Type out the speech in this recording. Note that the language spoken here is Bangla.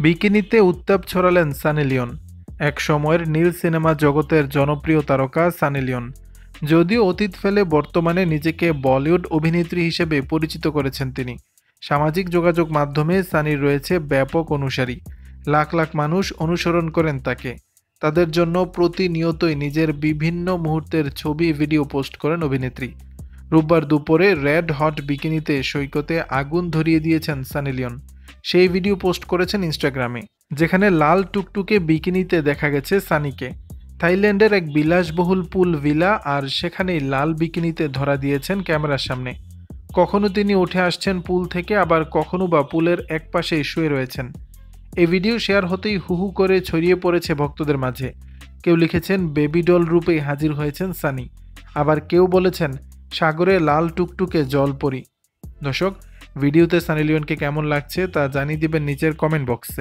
বিকিনিতে উত্তাপ ছড়ালেন সানি লিওন। এক সময়ের নীল সিনেমা জগতের জনপ্রিয় তারকা সানি লিওন যদিও অতীত ফেলে বর্তমানে নিজেকে বলিউড অভিনেত্রী হিসেবে পরিচিত করেছেন তিনি। সামাজিক যোগাযোগ মাধ্যমে সানির রয়েছে ব্যাপক অনুসারী। লাখ লাখ মানুষ অনুসরণ করেন তাকে। তাদের জন্য প্রতিনিয়তই নিজের বিভিন্ন মুহূর্তের ছবি ভিডিও পোস্ট করেন অভিনেত্রী। রোববার দুপুরে রেড হট বিকিনিতে সৈকতে আগুন ধরিয়ে দিয়েছেন সানি লিওন। সেই ভিডিও পোস্ট করেছেন ইনস্টাগ্রামে, যেখানে লাল টুকটুকে বিকিনিতে দেখা গেছে সানিকে। থাইল্যান্ডের এক বিলাসবহুল পুল ভিলা, আর সেখানেই লাল বিকিনিতে ধরা দিয়েছেন ক্যামেরার সামনে। কখনো তিনি উঠে আসছেন পুল থেকে, আবার কখনো বা পুলের এক পাশেই শুয়ে রয়েছেন। এই ভিডিও শেয়ার হতেই হুহু করে ছড়িয়ে পড়েছে ভক্তদের মাঝে। কেউ লিখেছেন বেবি ডল রূপেই হাজির হয়েছেন সানি, আবার কেউ বলেছেন সাগরে লাল টুকটুকে জলপরি। দর্শক, ভিডিওতে সানি লিওনকে কেমন লাগছে তা জানিয়ে দিবেন নিচের কমেন্ট বক্সে।